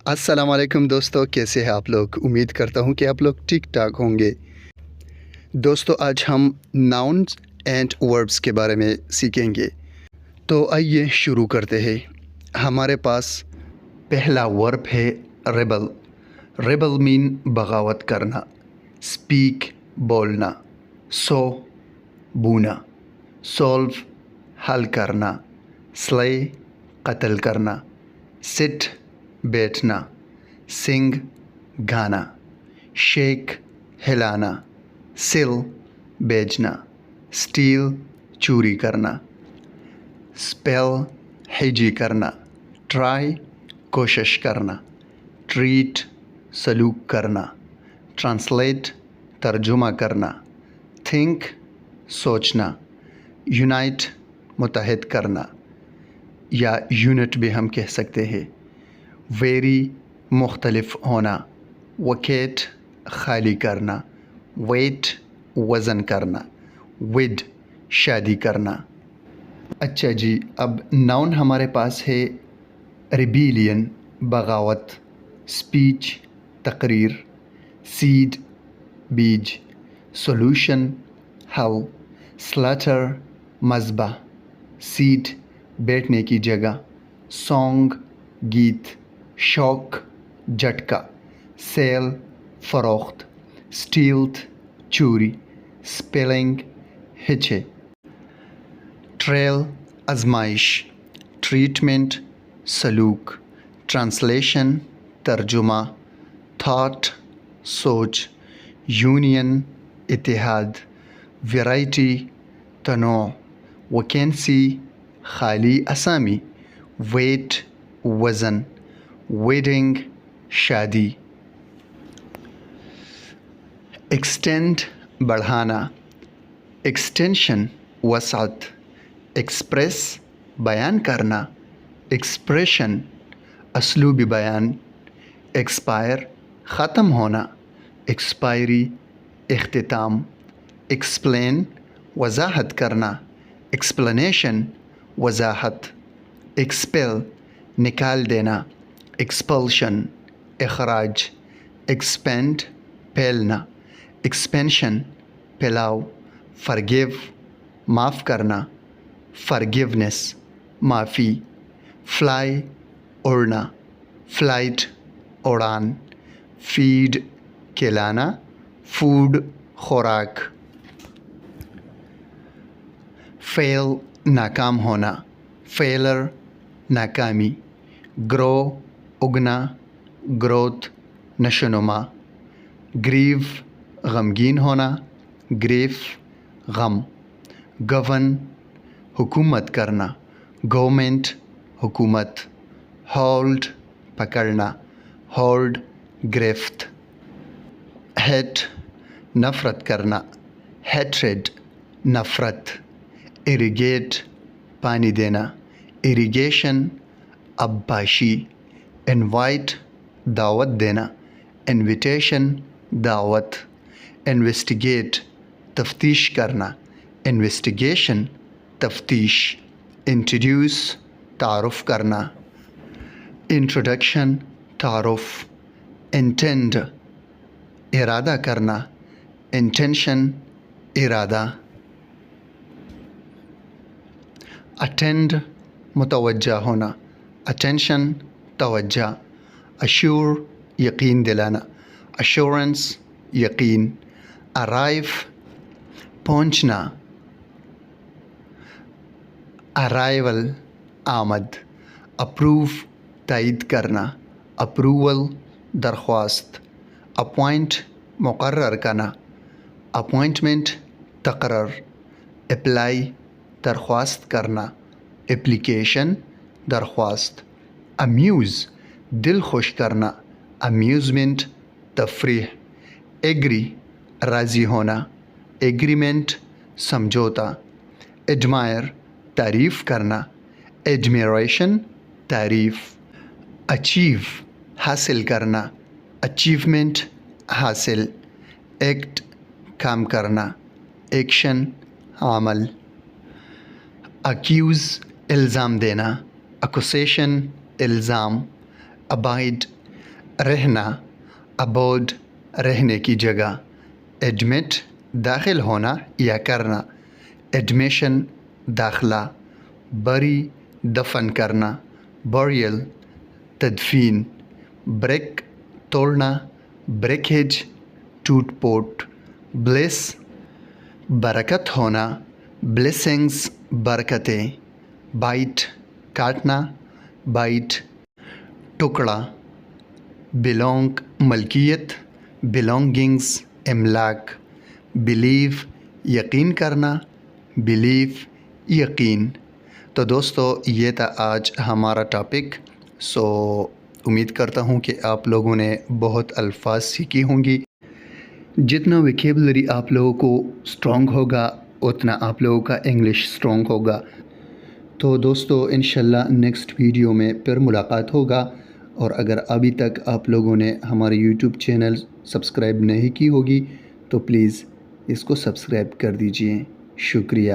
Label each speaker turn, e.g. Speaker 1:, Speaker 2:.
Speaker 1: السلام علیکم دوستو، کیسے ہیں آپ لوگ؟ امید کرتا ہوں کہ آپ لوگ ٹھیک ٹھاک ہوں گے۔ دوستو آج ہم ناؤنز اینڈ وربس کے بارے میں سیکھیں گے، تو آئیے شروع کرتے ہیں۔ ہمارے پاس پہلا ورب ہے ریبل۔ ریبل مین بغاوت کرنا، اسپیک بولنا، سو بونا، سولو حل کرنا، سلے قتل کرنا، سٹ بیٹھنا، سنگ گانا، شیک ہلانا، سل بیچنا، اسٹیل چوری کرنا، اسپیل ہیجی کرنا، ٹرائی کوشش کرنا، ٹریٹ سلوک کرنا، ٹرانسلیٹ ترجمہ کرنا، تھنک سوچنا، یونائٹ متحد کرنا یا یونٹ بھی ہم کہہ سکتے ہیں، ویری مختلف ہونا، وکیٹ خالی کرنا، ویٹ وزن کرنا، ود شادی کرنا۔ اچھا جی، اب ناؤن ہمارے پاس ہے ریبیلین بغاوت، اسپیچ تقریر، سیڈ بیج، سولوشن حل، سلیٹر مذبح، سیٹ بیٹھنے کی جگہ، سانگ گیت، شوق جھٹکا، سیل فروخت، اسٹیلتھ چوری، اسپیلنگ ہچے، ٹریل آزمائش، ٹریٹمنٹ سلوک، ٹرانسلیشن ترجمہ، تھاٹ سوچ، یونین اتحاد، ویرائٹی تنوع، ویکینسی خالی اسامی، ویٹ وزن، ویڈنگ شادی، ایکسٹینڈ بڑھانا، ایکسٹینشن وسعت، ایکسپریس بیان کرنا، ایکسپریشن اسلوبی بیان، ایکسپائر ختم ہونا، ایکسپائری اختتام، ایکسپلین وضاحت کرنا، ایکسپلینیشن وضاحت، ایکسپیل نکال دینا، ایکسپلشن اخراج، ایکسپینڈ پھیلنا، ایکسپینشن پھیلاؤ، فرگیو معاف کرنا، فرگیونیس معافی، فلائی اڑنا، فلائٹ اڑان، فیڈ کھلانا، فوڈ خوراک، فیل ناکام ہونا، فیلر ناکامی، گرو اگنا، گروتھ نشوونما، گریو غمگین ہونا، گریف غم، گورن حکومت کرنا، گورنمنٹ حکومت، ہولڈ پکڑنا، ہولڈ گرفت، ہیٹ نفرت کرنا، ہیٹریڈ نفرت، اریگیٹ پانی دینا، اریگیشن عباشی، انوائٹ دعوت دینا، انویٹیشن دعوت، انویسٹیگیٹ تفتیش کرنا، انویسٹیگیشن تفتیش، انٹروڈیوس تعارف کرنا، انٹروڈکشن تعارف، انٹینڈ ارادہ کرنا، انٹینشن ارادہ، اٹینڈ متوجہ ہونا، اٹینشن توجہ، اشور یقین دلانا، اشورنس یقین، ارائیو پہنچنا، ارائیول آمد، اپروو تائید کرنا، اپروول درخواست، اپوائنٹ مقرر کرنا، اپوائنٹمنٹ تقرر، اپلائی درخواست کرنا، اپلیکیشن درخواست، امیوز دل خوش کرنا، امیوزمنٹ تفریح، ایگری راضی ہونا، ایگریمنٹ سمجھوتا، ایڈمائر تعریف کرنا، ایڈمیریشن تعریف، اچیو حاصل کرنا، اچیومنٹ حاصل، ایکٹ کام کرنا، ایکشن عمل، اکیوز الزام دینا، اکوسیشن الزام، ابائڈ رہنا abode رہنے کی جگہ. admit داخل ہونا یا کرنا. admission داخلہ. bury دفن کرنا. burial تدفین. brick توڑنا. breakage ٹوٹ پوٹ. bliss برکت ہونا. blessings برکتیں. bite کاٹنا. bite ٹکڑا. belong ملکیت. belongings املاک. believe یقین کرنا. belief یقین. تو دوستو یہ تھا آج ہمارا ٹاپک. سو امید کرتا ہوں کہ آپ لوگوں نے بہت الفاظ سیکھی ہوں گی. جتنا ویکیبلری آپ لوگوں کو اسٹرانگ ہوگا اتنا آپ لوگوں کا انگلش اسٹرانگ ہوگا. تو دوستو انشاءاللہ نیکسٹ ویڈیو میں پھر ملاقات ہوگا. اور اگر ابھی تک آپ لوگوں نے ہمارے یوٹیوب چینل سبسکرائب نہیں کی ہوگی تو پلیز اس کو سبسکرائب کر دیجئے. شکریہ.